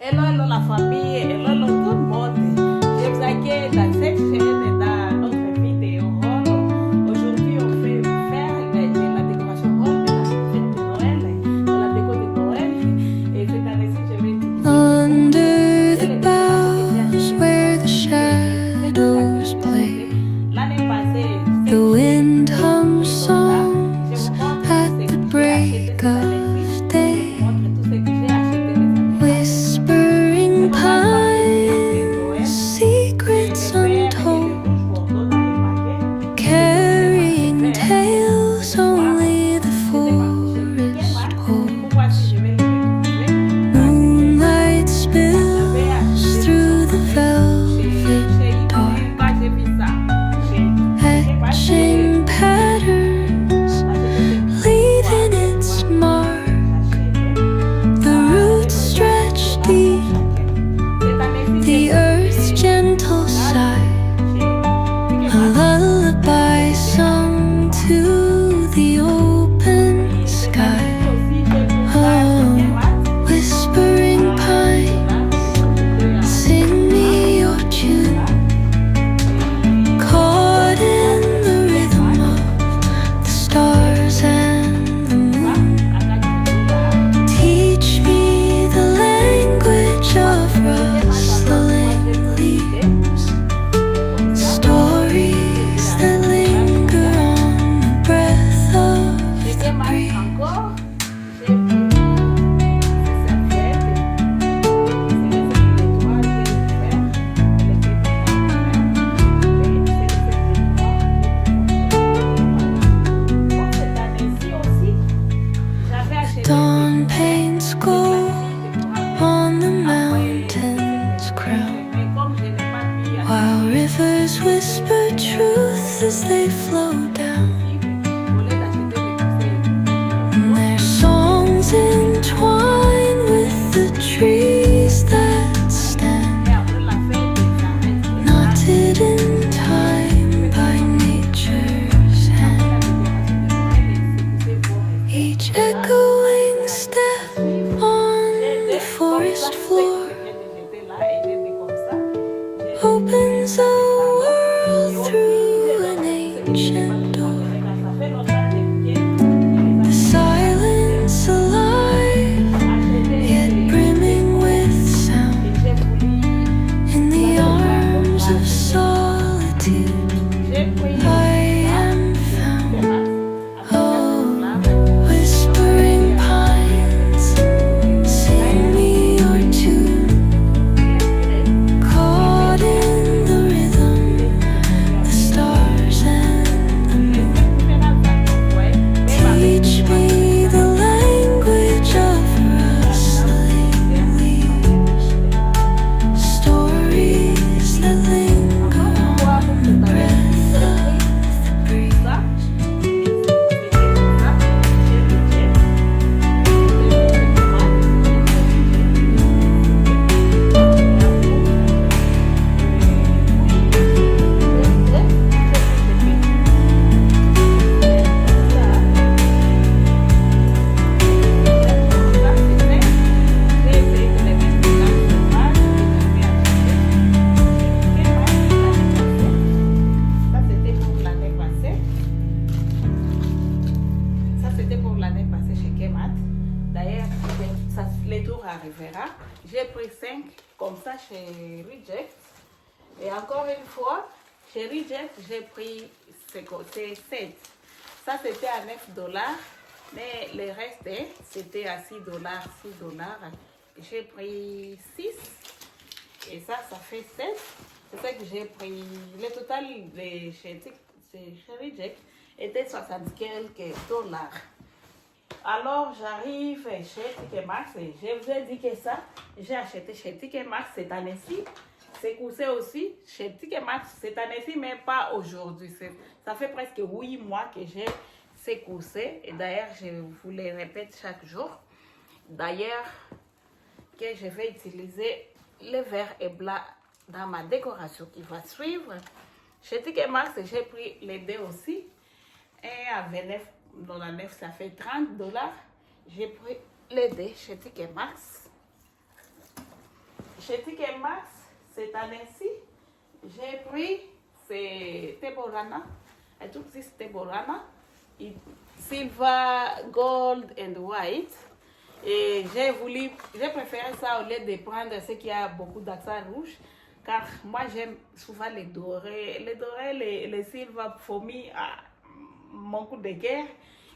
Hello, hello la famille, hello, hello tout le monde. Je vous accueille dans cette chaîne et dans notre vidéo haul. Aujourd'hui, on fait faire de la décoration haul de la fête de Noël, de la déco de Noël. Et cette année-ci, je vais utiliser Under the boughs where the shadows play, l'année passée. the wind hums songs at the break of day. Whispering pines, secrets untold, carrying tales only the forest holds. Moonlight spills through the velvet dark, etching patterns, leaving its mark. The roots stretch deep, the earth's gentle sigh, a lullaby sung to the open sky. Oh, whispering pines, sing me your tune, caught in the rhythm of the stars and the moon. Teach me the language of rustling leaves, stories that linger on the breath of the breeze. Dawn paints gold on the mountain's crown, while rivers whisper truth as they flow down. And their songs entwine with the trees that stand, knotted in time by nature's hand. Each echoing step on the forest floor opens a world through an ancient door. The silence alive, yet brimming with sound. In the arms of solitude, I am found. Oh, whispering pines, sing me your tune, caught in the rhythm, the stars and the moon. Teach me the language of rustling leaves, stories that linger on the breath of the breeze. Ça, c'était pour l'année passée chez Kemat. D'ailleurs, les tours arrivera. J'ai pris 5 comme ça chez Reject. Et encore une fois, chez Reject, j'ai pris 7. Ça, c'était à 9 $. Mais le reste, c'était à 6 $, 6 $. J'ai pris 6. Et ça fait 7. C'est ça que j'ai pris. Le total de chez Reject était 60 quelques $. Alors j'arrive chez Ticketmaster et je vous ai dit que ça, j'ai acheté chez Ticketmaster cette année-ci. C'est coursé aussi chez Ticketmaster cette année-ci, mais pas aujourd'hui. Ça fait presque 8 mois que j'ai ces coursé. Et d'ailleurs, je vous les répète chaque jour. D'ailleurs, que je vais utiliser le vert et blanc dans ma décoration qui va suivre. Chez Ticketmaster, j'ai pris les deux aussi. Et à 29 $, ça fait 30 $. J'ai pris les deux chez Ticketmaster. chez TK Maxx, cette année-ci, j'ai pris ces Teborana, et tout this Teborana, silver, gold and white. Et j'ai préféré ça au lieu de prendre ce qui a beaucoup d'accent rouge, car moi j'aime souvent les dorés. Les dorés, les silver, for me, mon coup de cœur.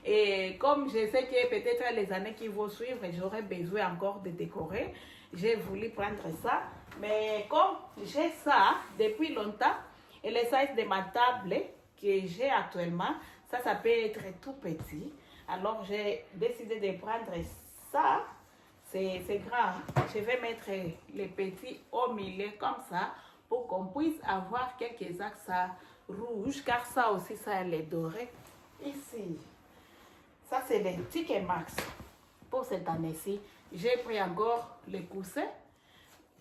Et comme je sais que peut-être les années qui vont suivre, j'aurai besoin encore de décorer, j'ai voulu prendre ça. Mais comme j'ai ça depuis longtemps, et le size de ma table que j'ai actuellement, ça peut être tout petit. Alors j'ai décidé de prendre ça. C'est grand. Je vais mettre les petits au milieu comme ça pour qu'on puisse avoir quelques accents rouges, car ça aussi, ça est doré ici. Ça, c'est les TK Maxx. Pour cette année-ci, j'ai pris encore les coussins.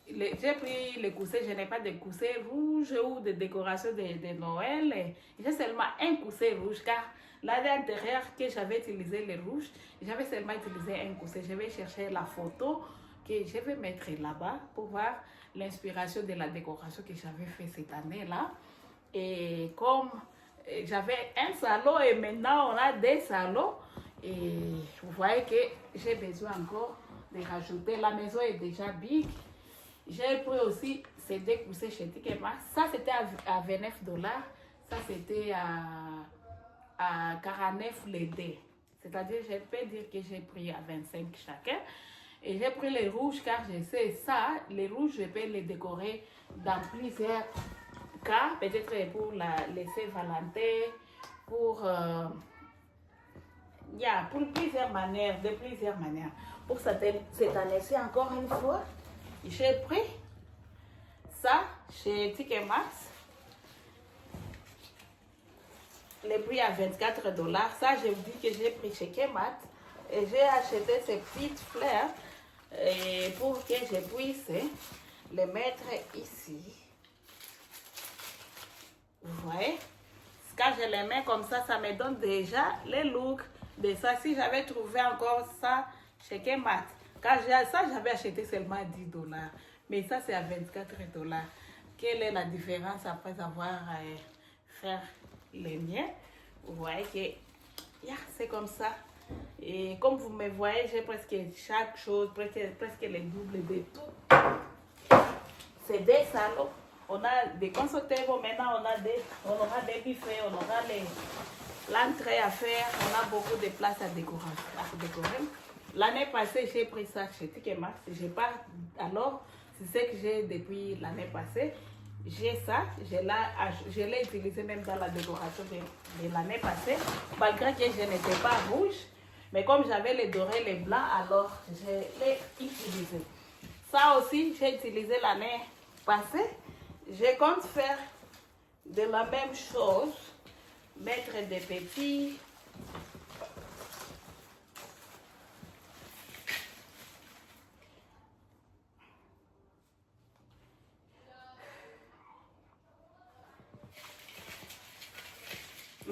J'ai pris les coussins, je n'ai pas de coussins rouges ou de décoration de Noël. J'ai seulement un coussin rouge, car l'année antérieure que j'avais utilisé les rouges, j'avais seulement utilisé un coussin. Je vais chercher la photo que je vais mettre là-bas pour voir l'inspiration de la décoration que j'avais fait cette année-là. Et comme j'avais un salon et maintenant on a des salons, et vous voyez que j'ai besoin encore de rajouter. La maison est déjà big. J'ai pris aussi ces deux coussins chez TK Maxx. Ça, c'était à $29. Ça, c'était à 49 les deux. C'est-à-dire, je peux dire que j'ai pris à 25 chacun. Et j'ai pris les rouges car je sais ça. Les rouges, je peux les décorer dans plusieurs cas. Peut-être pour les Saint-Valentin, pour plusieurs manières, de plusieurs manières. Pour cette année-ci, encore une fois, j'ai pris ça chez TK Maxx. Le prix à $24. Ça, je vous dis que j'ai pris chez Kemat. Et j'ai acheté ces petites fleurs pour que je puisse les mettre ici. Vous voyez? Quand je les mets comme ça, ça me donne déjà le look de ça. Si j'avais trouvé encore ça chez Kemat, quand ça, j'avais acheté seulement $10. Mais ça, c'est à $24. Quelle est la différence après avoir fait les miens? Vous voyez que c'est comme ça. Et comme vous me voyez, j'ai presque chaque chose, presque le double de tout. C'est des salons. On a des consultables, maintenant on aura des buffets, on aura l'entrée à faire, on a beaucoup de places à décorer. L'année passée, j'ai pris ça chez TK Maxx. Alors, c'est ce que j'ai depuis l'année passée. J'ai ça, je l'ai utilisé même dans la décoration de l'année passée, malgré que je n'étais pas rouge. Mais comme j'avais les dorés, les blancs, alors je l'ai utilisé. Ça aussi, j'ai utilisé l'année passée. Je compte faire de la même chose, mettre des petits.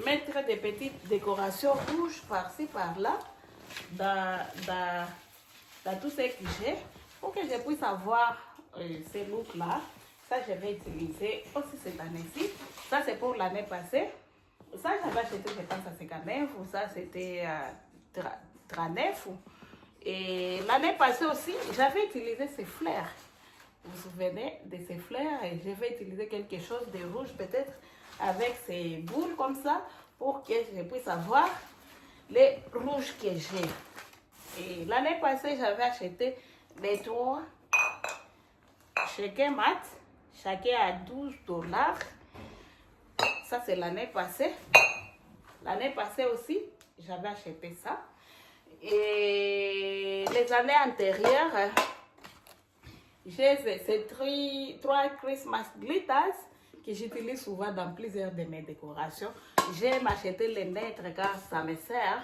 Mettre des petites décorations rouges par-ci, par-là, dans tout ce que j'ai, pour que je puisse avoir ces looks-là. Ça, je vais utiliser aussi cette année-ci. Ça, c'est pour l'année passée. Ça, j'avais acheté, je pense, à 59, ou ça, c'était à 39. Et l'année passée aussi, j'avais utilisé ces fleurs. Vous vous souvenez de ces fleurs? Et je vais utiliser quelque chose de rouge, peut-être, avec ces boules comme ça, pour que je puisse avoir les rouges que j'ai. Et l'année passée, j'avais acheté les 3 chez Kemat, chacun à $12. Ça, c'est l'année passée. L'année passée aussi, j'avais acheté ça. Et les années antérieures, j'ai ces 3 Christmas glitters que j'utilise souvent dans plusieurs de mes décorations. J'aime acheter les lettres car ça me sert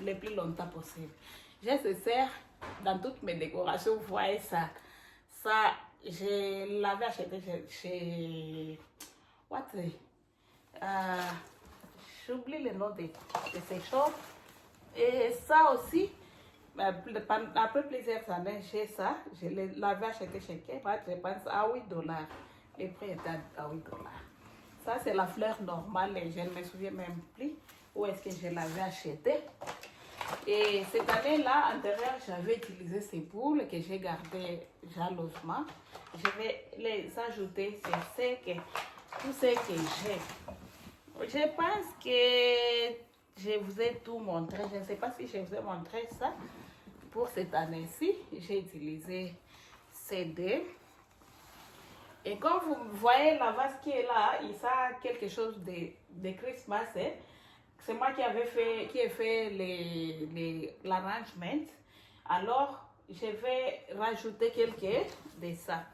le plus longtemps possible. Je se sers dans toutes mes décorations. Vous voyez ça. Ça, je l'avais acheté chez j'oublie le nom de ces shops. Et ça aussi, après plusieurs années, j'ai ça. Je l'avais acheté chez Kmart, je pense à $8. Le prix était à $8. Ça, c'est la fleur normale et je ne me souviens même plus où est-ce que je l'avais acheté. Et cette année-là, en derrière, j'avais utilisé ces boules que j'ai gardées jalousement. Je vais les ajouter sur tout ce que j'ai. Je pense que je vous ai tout montré. Je ne sais pas si je vous ai montré ça. Pour cette année-ci, j'ai utilisé ces deux. Et comme vous voyez la vase qui est là, il a quelque chose de Christmas. Hein? C'est moi qui ai fait l'arrangement. Alors, je vais rajouter quelques de ça.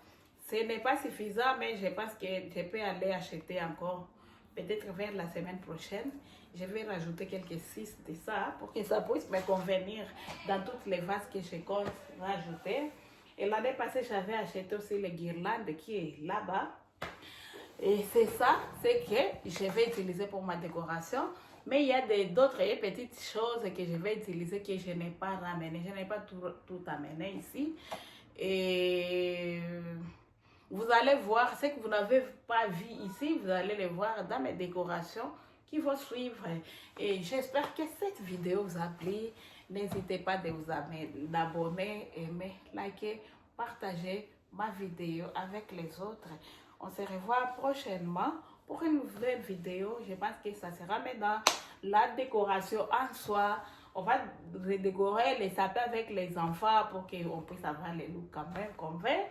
Ce n'est pas suffisant, mais je pense que je peux aller acheter encore, peut-être vers la semaine prochaine. Je vais rajouter quelques 6 de ça pour que ça puisse me convenir dans toutes les vases que je compte rajouter. Et l'année passée, j'avais acheté aussi les guirlandes qui est là-bas. Et c'est ça, c'est que je vais utiliser pour ma décoration. Mais il y a d'autres petites choses que je vais utiliser que je n'ai pas ramené. Je n'ai pas tout amené ici. Et vous allez voir ce que vous n'avez pas vu ici. Vous allez le voir dans mes décorations qui vont suivre. Et j'espère que cette vidéo vous a plu. N'hésitez pas de vous abonner, aimer, liker, partager ma vidéo avec les autres. On se revoit prochainement pour une nouvelle vidéo. Je pense que ça sera maintenant la décoration en soi. On va redécorer les sapins avec les enfants pour qu'on puisse avoir les looks quand même qu'on veut.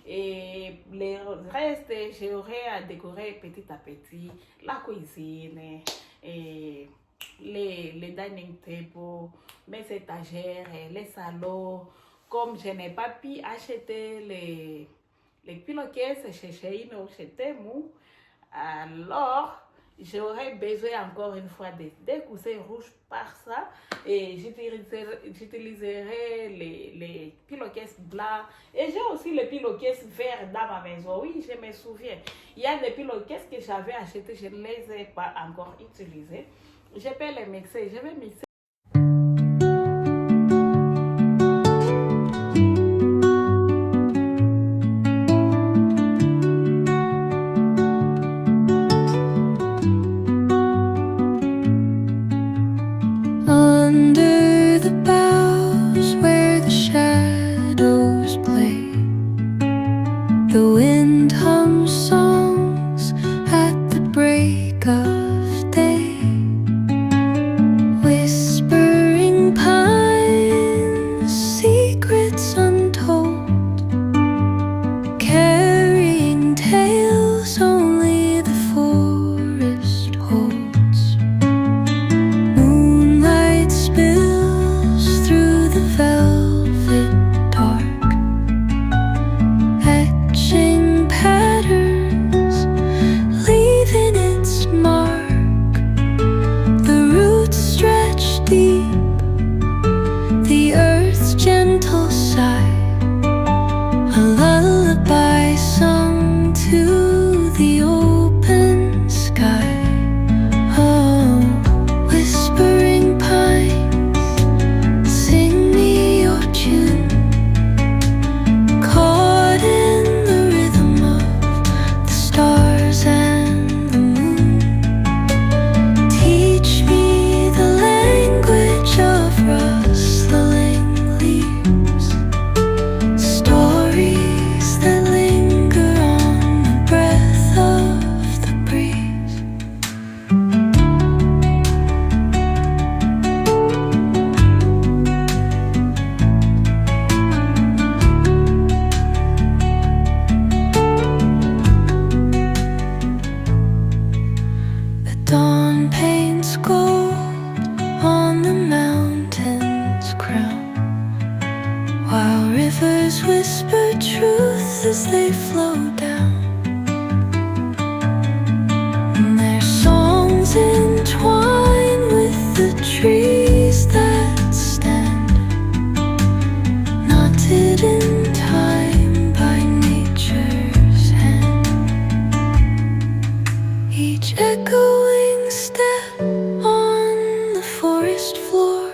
Et le reste, j'aurai à décorer petit à petit la cuisine et les dining tables, mes étagères, les salons. Comme je n'ai pas pu acheter les pillowcases chez Shein ou chez Temu, alors j'aurais besoin encore une fois de coussins rouges par ça et j'utiliserai les pillowcases blancs et j'ai aussi les pillowcases verts dans ma maison. Oui, je me souviens, il y a des pillowcases que j'avais achetées, je ne les ai pas encore utilisées. Je peux les mixer, je vais mixer. Under the boughs where the shadows play, the wind hums songs at the break of day. Whispering pines, secrets untold, carrying tales only the forest holds. Moonlight spills through the velvet dark, etching patterns, leaving its mark. The roots stretch deep, the earth's gentle sigh, a lullaby sung to the open sky. Oh, whispering pines, sing me your tune, caught in the rhythm of the stars and the moon. Teach me the language of rustling leaves, stories that linger on the breath of the breeze. The dawn paints gold on the mountain's crown, while rivers whisper truth as they flow down. And their songs entwine with the trees that stand, knotted in time by nature's hand. Each echoing step on the forest floor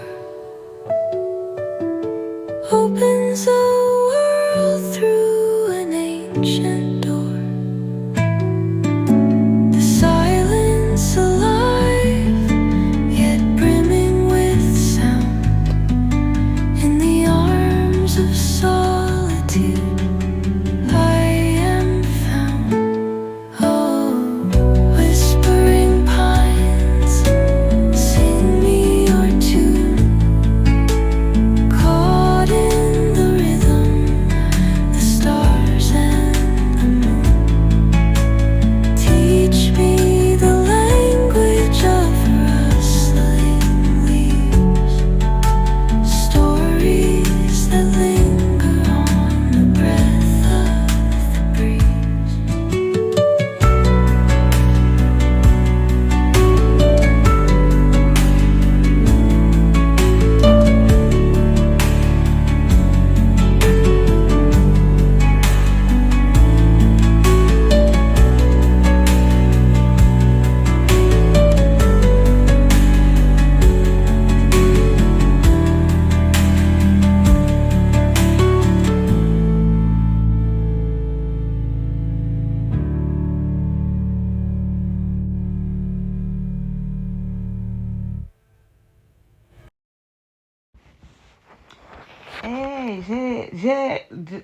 ancient door. The silence alive, yet brimming with sound. In the arms of solitude, I am found. Oh, whispering pines, sing me your tune. Caught in the rhythm, the stars and the moon. Teach me the language of rustling leaves, stories that linger on the breath of the breeze.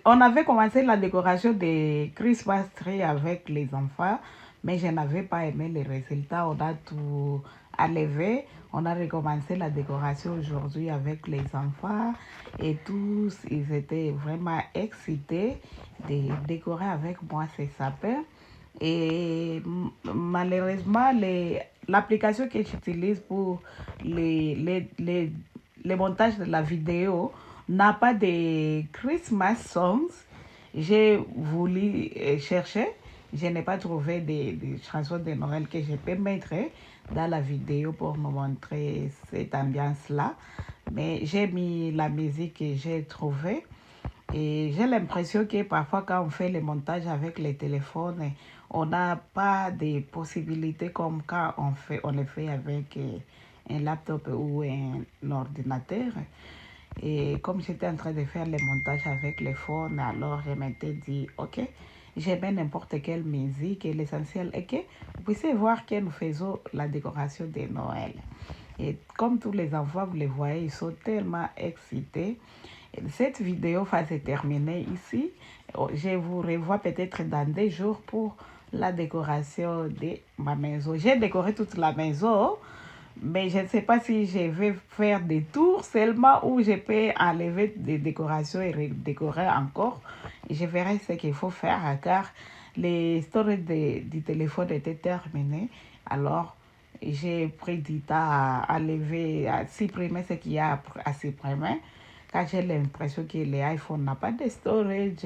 On avait commencé la décoration des Christmas tree avec les enfants, mais je n'avais pas aimé les résultats. On a tout enlevé. On a recommencé la décoration aujourd'hui avec les enfants et tous, ils étaient vraiment excités de décorer avec moi ces sapins. Et malheureusement, l'application que j'utilise pour les montages de la vidéo n'a pas de Christmas songs. J'ai voulu chercher, je n'ai pas trouvé des chansons de Noël que je peux mettre dans la vidéo pour me montrer cette ambiance-là. Mais j'ai mis la musique que j'ai trouvée. Et j'ai l'impression que parfois quand on fait les montages avec les téléphones, on n'a pas de possibilités comme quand on les fait avec un laptop ou un ordinateur. Et comme j'étais en train de faire les montages avec le phone, alors je m'étais dit, ok, je mets n'importe quelle musique et l'essentiel est que vous puissiez voir que nous faisons la décoration de Noël. Et comme tous les enfants, vous les voyez, ils sont tellement excités. Cette vidéo va se terminer ici. Je vous revois peut-être dans 2 jours pour la décoration de ma maison. J'ai décoré toute la maison, mais je ne sais pas si je vais faire des tours seulement ou je peux enlever des décorations et redécorer encore. Je verrai ce qu'il faut faire car les stories du téléphone étaient terminées. Alors, j'ai pris du temps à enlever, à supprimer ce qu'il y a à supprimer. Car j'ai l'impression que l'iPhone n'a pas de storage,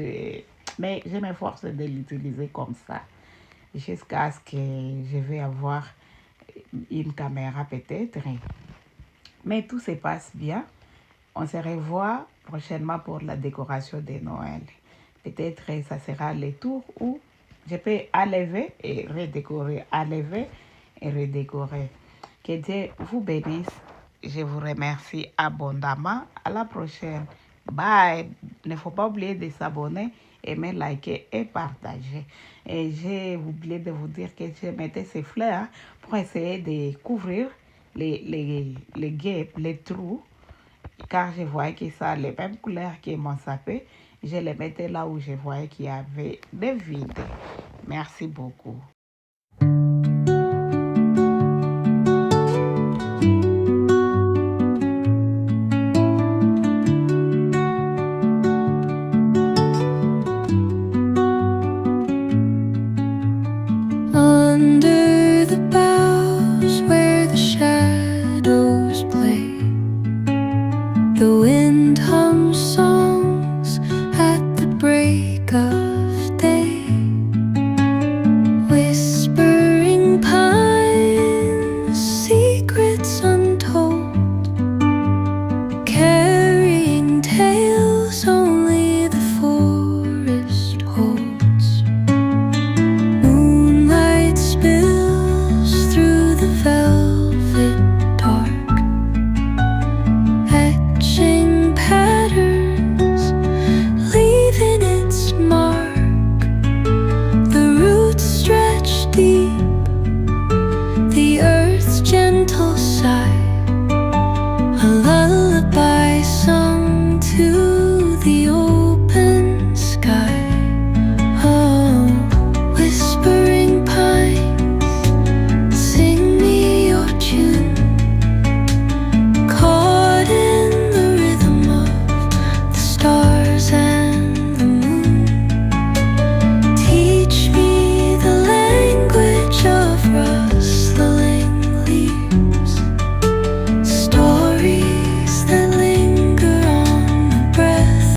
mais je m'efforce de l'utiliser comme ça jusqu'à ce que je vais avoir une caméra peut-être. Mais tout se passe bien. On se revoit prochainement pour la décoration de Noël. Peut-être ça sera le tour où je peux enlever et redécorer, enlever et redécorer. Que Dieu vous bénisse. Je vous remercie abondamment. À la prochaine. Bye. Il ne faut pas oublier de s'abonner, aimer, liker et partager. Et j'ai oublié de vous dire que je mettais ces fleurs pour essayer de couvrir les gaps, les trous. Car je voyais que ça a les mêmes couleurs que mon sapin. Je les mettais là où je voyais qu'il y avait des vides. Merci beaucoup.